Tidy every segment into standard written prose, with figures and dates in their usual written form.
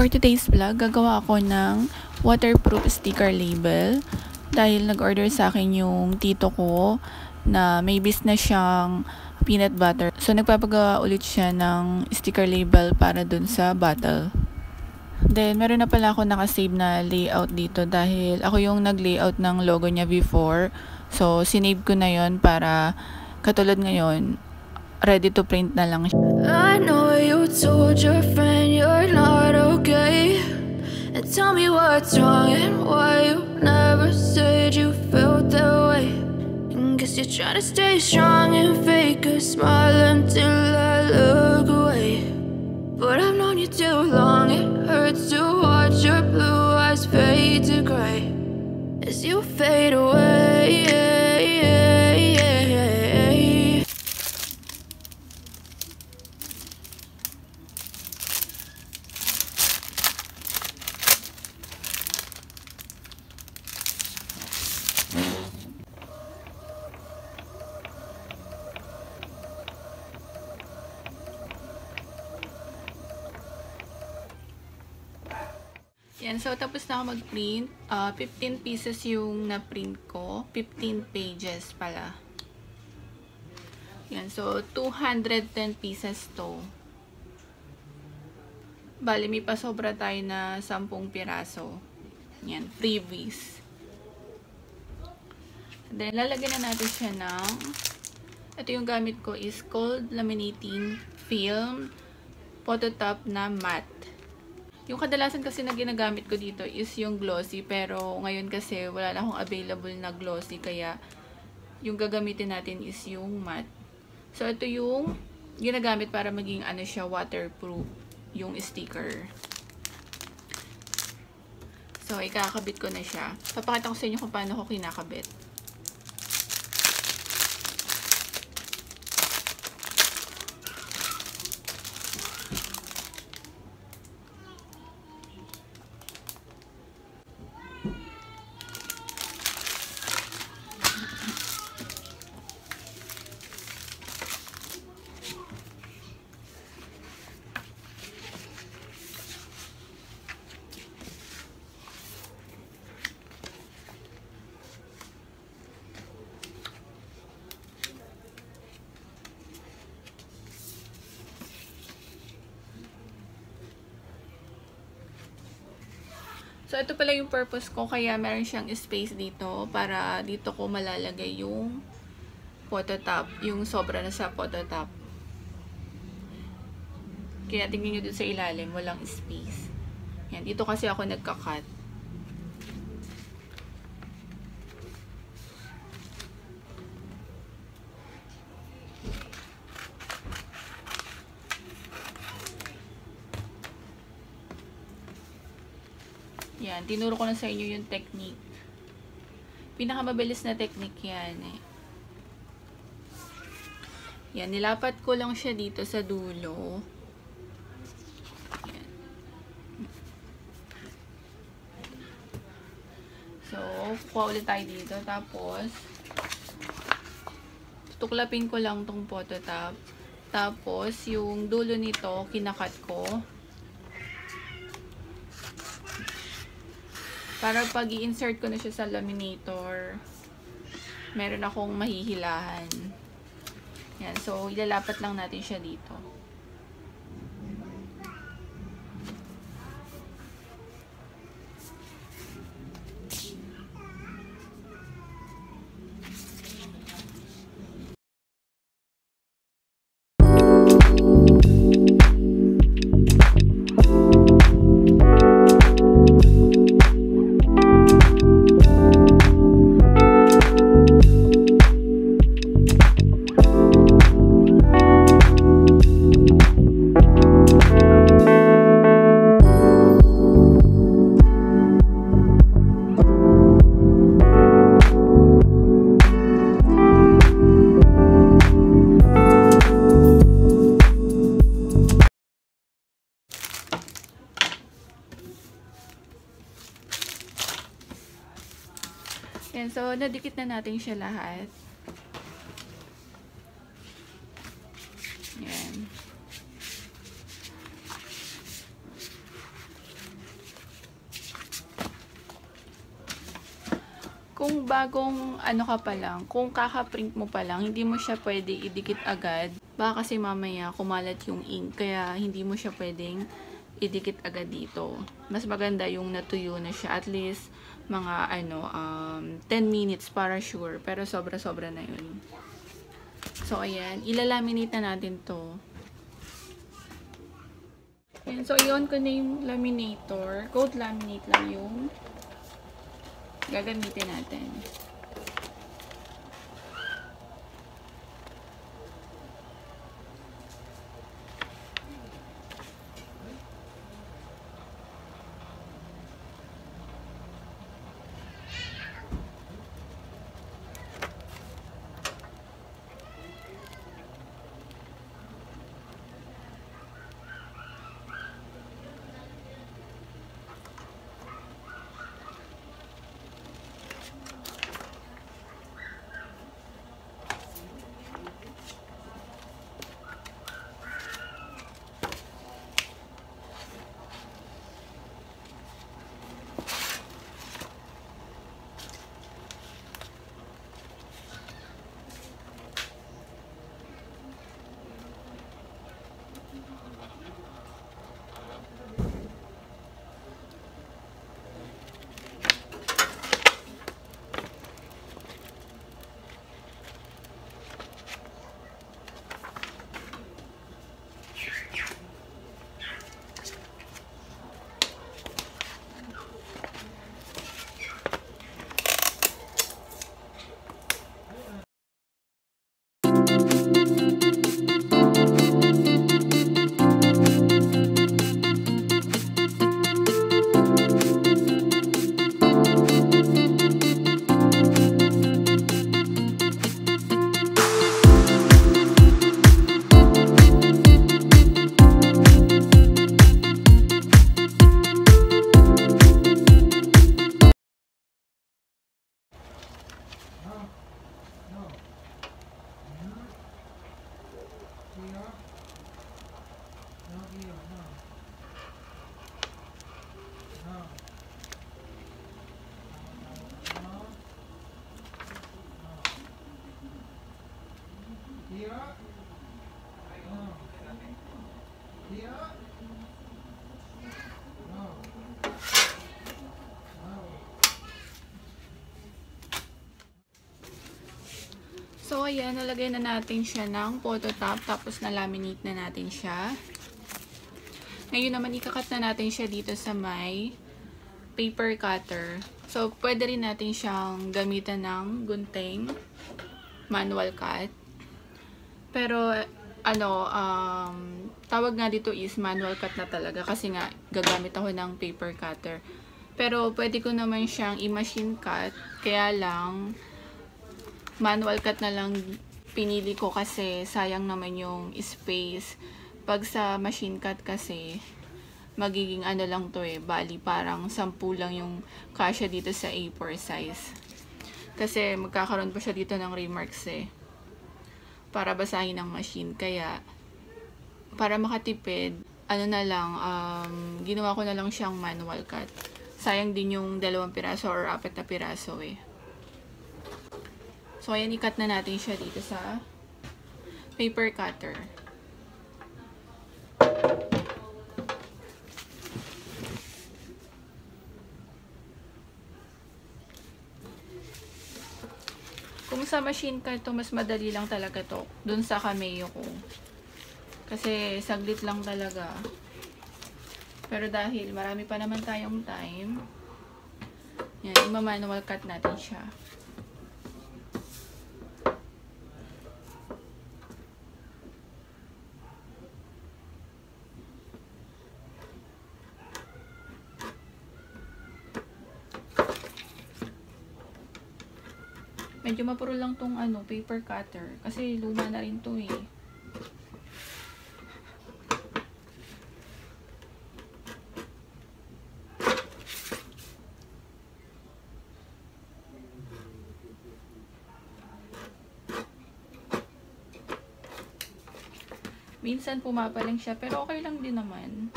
For today's vlog, gagawa ako ng waterproof sticker label dahil nag-order sa akin yung tito ko na may business siyang peanut butter. So, nagpapagawa ulit siya ng sticker label para dun sa bottle. Then, meron na pala ako nakasave na layout dito dahil ako yung nag-layout ng logo niya before. So, sinave ko na yon para katulad ngayon, ready to print na lang siya. I know you told your friend you're not okay, and tell me what's wrong and why you never said you felt that way. And guess you're trying to stay strong and fake a smile until I look away. But I've known you too long, it hurts to watch your blue eyes fade to gray as you fade away. Yan, so tapos na ako mag-print. 15 pieces yung na-print ko. 15 pages pala. Yan, so 210 pieces to. Bali, may pasobra tayo na 10 piraso. Yan, freebies. Then, lalagyan na natin siya ng, ito yung gamit ko is cold laminating film photo top na matte. Yung kadalasan kasi na ginagamit ko dito is yung glossy, pero ngayon kasi wala na akong available na glossy, kaya yung gagamitin natin is yung matte. So, ito yung ginagamit para maging ano siya, waterproof yung sticker. So, ikakabit ko na siya. Papakita ko sa inyo kung paano ko kinakabit. So, ito pala yung purpose ko, kaya meron siyang space dito para dito ko malalagay yung photo top, yung sobra na sa photo top. Kaya tingnan nyo dun sa ilalim, walang space. Yan, dito kasi ako nagka-cut. Yan, tinuro ko na sa inyo yung technique. Pinakamabilis na technique yan eh. Yan, nilapat ko lang siya dito sa dulo. Yan. So, kuha ulit tayo dito. Tapos, tuklapin ko lang tong photo top. Tapos, yung dulo nito, kinakat ko. Para pag i-insert ko na siya sa laminator, meron akong mahihilahan. Yan. So, ilalapat lang natin siya dito. Yan, so nadikit na natin siya lahat. Yan. kung bagong ano ka pa lang, kung kaka-print mo pa lang, hindi mo siya pwede idikit agad. Baka kasi mamaya kumalat yung ink, kaya hindi mo siya pwedeng idikit agad dito. Mas maganda yung natuyo na siya, at least mga 10 minutes para sure, pero sobra-sobra na yun. So ayan, ilalaminate na natin to. Ayan, so i-on ko na yung laminator. Coat laminate lang yung gagamitin natin. So, ayan, nalagay na natin siya ng photo top, tapos na-laminate na natin siya. Ngayon naman, ikakat na natin siya dito sa may paper cutter. So, pwede rin natin siyang gamitan ng gunting, manual cut. Pero, tawag nga dito is manual cut na talaga kasi nga gagamit ako ng paper cutter. Pero, pwede ko naman siyang i-machine cut, kaya lang manual cut na lang pinili ko kasi sayang naman yung space. Pag sa machine cut kasi, magiging lang to bali parang 10 lang yung kasya dito sa A4 size. Kasi magkakaroon pa siya dito ng remarks para basahin ng machine. Kaya, para makatipid, ginawa ko na lang siyang manual cut. Sayang din yung 2 piraso or 4 na piraso So, ayan, i-cut na natin siya dito sa paper cutter. Kung sa machine cut to, mas madali lang talaga to. Dun sa Cameo ko. Kasi saglit lang talaga. Pero dahil marami pa naman tayong time, yan, ima-manual cut natin siya. Medyo mapuro lang tong paper cutter kasi luma na rin to Minsan pumapaling siya, pero okay lang din naman.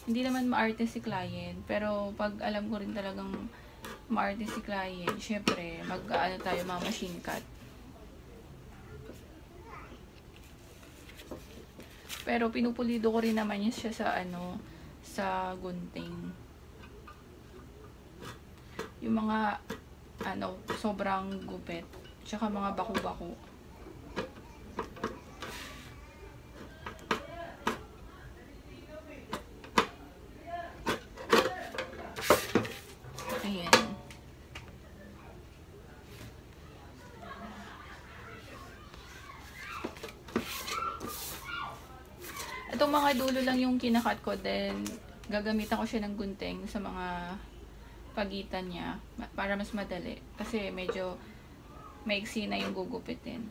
Hindi naman maarte si client, pero pag alam ko rin talagang maarte si client, syempre, mag-ano tayo, machine cut. Pero pinupulido ko rin naman yun siya sa sa gunting. Yung mga sobrang gupit, tsaka mga baku-baku. Ayan. Itong mga dulo lang yung kinakat ko, then gagamitan ko siya ng gunting sa mga pagitan niya para mas madali. Kasi medyo maiksi na yung gugupitin.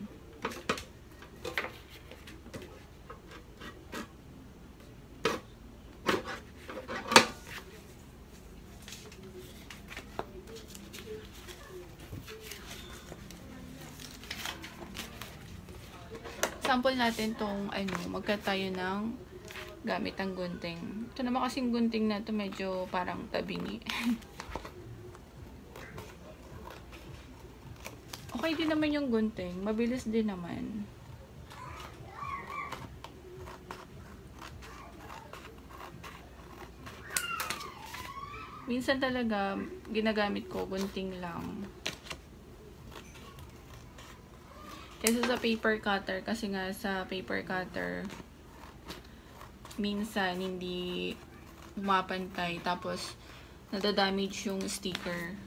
Sample natin tong magkat tayo ng gamit ang gunting. Ito naman kasing gunting na to medyo parang tabingi. Okay din naman yung gunting. Mabilis din naman. Minsan talaga ginagamit ko gunting lang. Kaysa sa paper cutter, kasi nga sa paper cutter minsan hindi umapantay, tapos nadadamage yung sticker.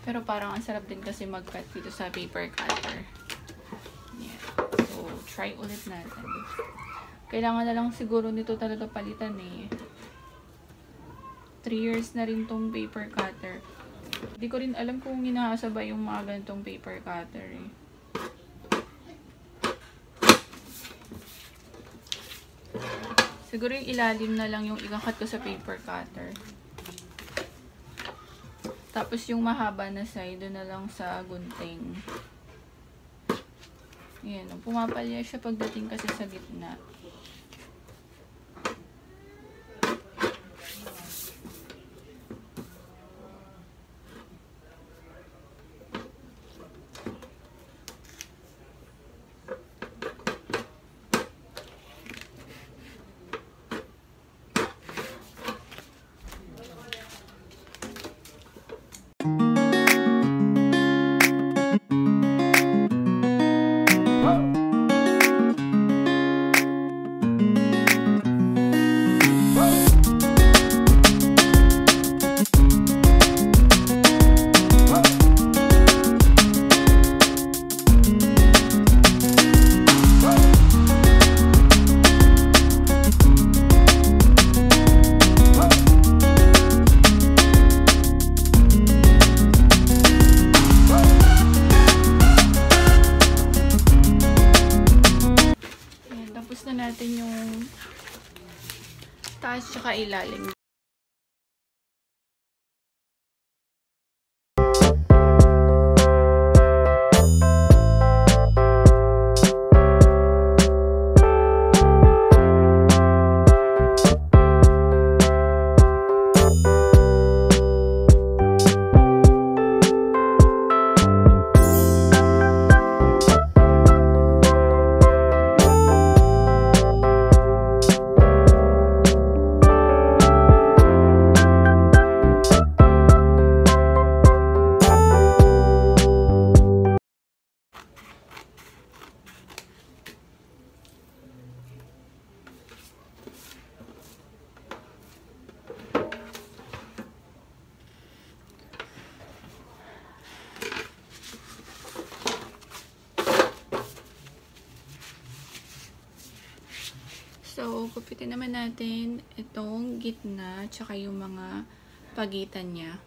Pero parang ang sarap din kasi mag-cut dito sa paper cutter. Yeah. So, try ulit natin. Kailangan na lang siguro nito talaga palitan eh. 3 years na rin tong paper cutter. Hindi ko rin alam kung hinahasabay yung mga ganitong paper cutter eh. Siguro yung ilalim na lang yung ikakat ko sa paper cutter. Tapos yung mahaba na side, doon na lang sa gunting. Yan, pumapalya siya pagdating kasi sa gitna. Natin yung taas tsaka ilalim. So, gupitin naman natin itong gitna tsaka yung mga pagitan niya.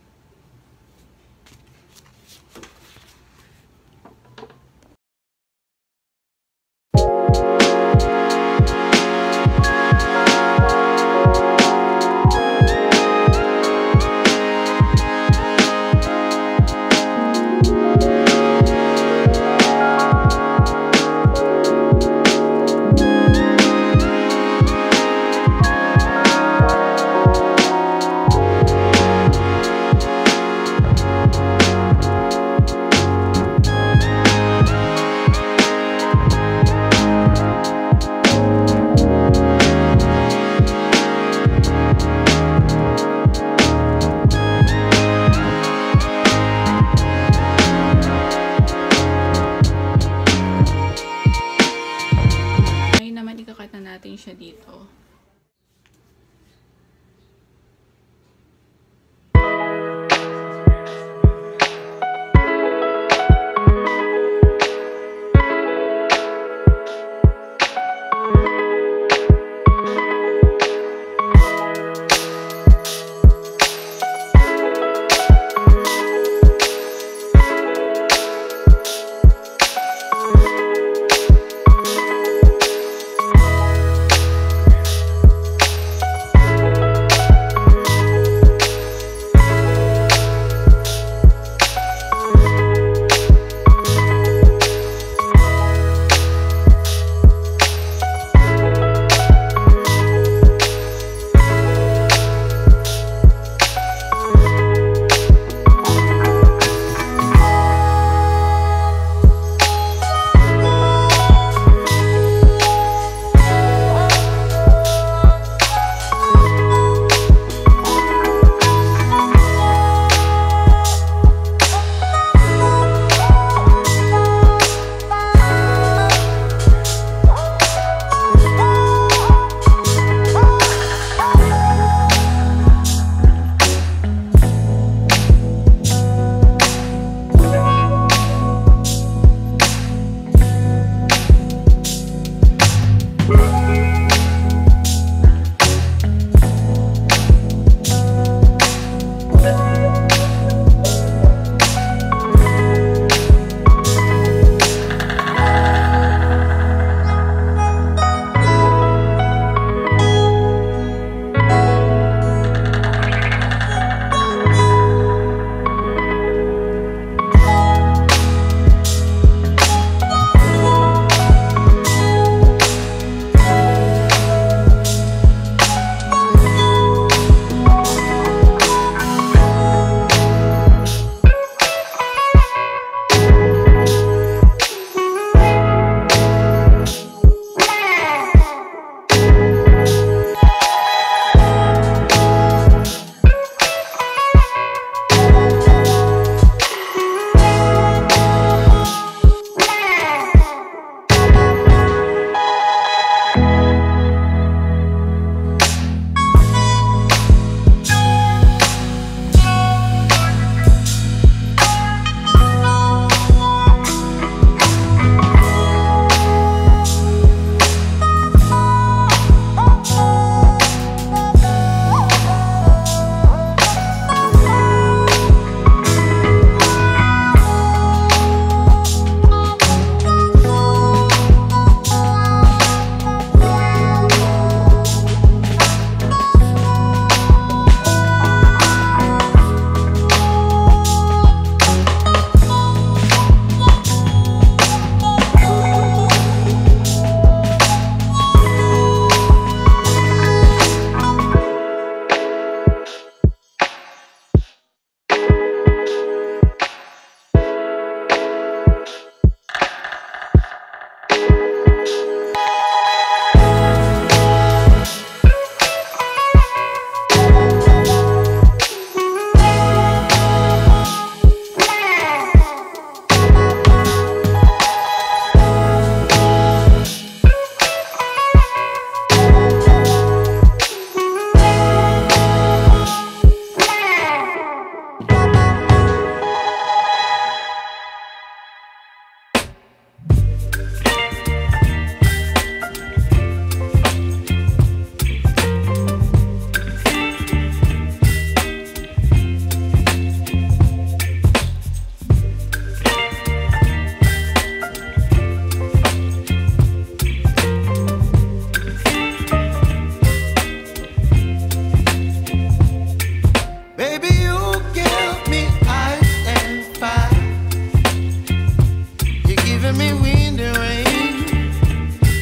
me wind and rain.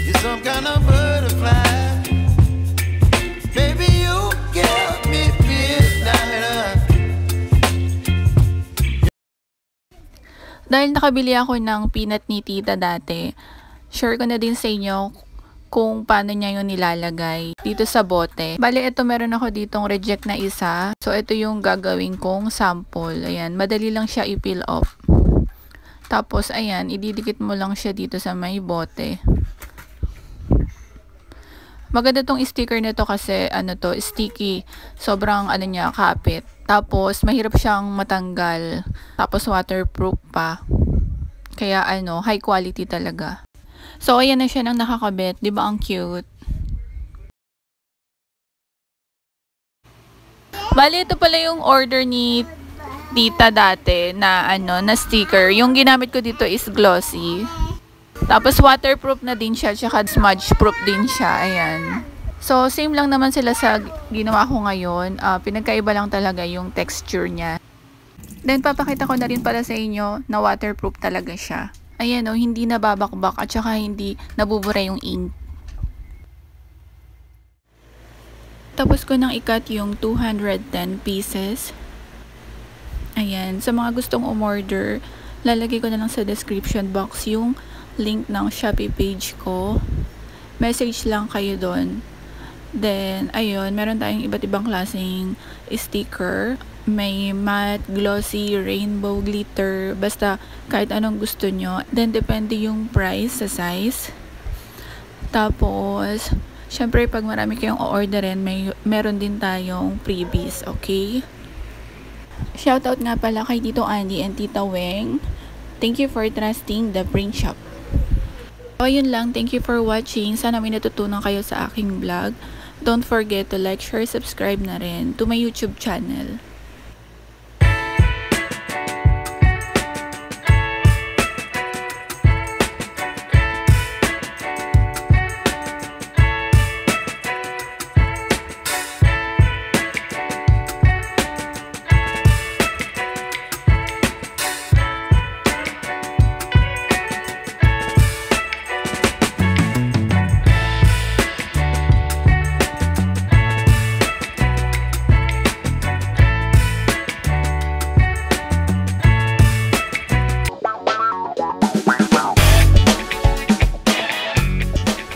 You're some kind of butterfly. Baby, you give me midnight. Dahil nakabili ako ng peanut ni tita dati, share ko na din sa inyo kung paano niya yung nilalagay dito sa bote. Bale, ito meron ako ditong reject na isa. So, ito yung gagawin kong sample. Ayan, madali lang siya i-peel off. Tapos, ayan, ididikit mo lang siya dito sa may bote. Maganda tong sticker nito kasi, sticky. Sobrang, niya, kapit. Tapos, mahirap siyang matanggal. Tapos, waterproof pa. Kaya, high quality talaga. So, ayan na siya nang nakakabit. Di ba ang cute? Bali, ito pala yung order ni tita dati na, na sticker. Yung ginamit ko dito is glossy. Tapos, waterproof na din siya. Tsaka smudge proof din siya. Ayan. So, same lang naman sila sa ginawa ko ngayon. Pinagkaiba lang talaga yung texture niya. Then, papakita ko na rin para sa inyo na waterproof talaga siya. Ayan hindi nababakbak at saka hindi nabubura yung ink. Tapos ko nang i-cut yung 210 pieces. Ayan, sa mga gustong umorder, lalagay ko na lang sa description box yung link ng Shopee page ko. Message lang kayo doon. Then, ayun, meron tayong iba't ibang klaseng sticker. May matte, glossy, rainbow, glitter, basta kahit anong gusto nyo. Then, depende yung price sa size. Tapos, syempre, pag marami kayong o-orderin, meron din tayong freebies, okay? Shoutout nga pala kay Tito Andy and Tita Weng. Thank you for trusting the Print Shop. So, yun lang. Thank you for watching. Sana may natutunan kayo sa aking vlog. Don't forget to like, share, subscribe na rin to my YouTube channel.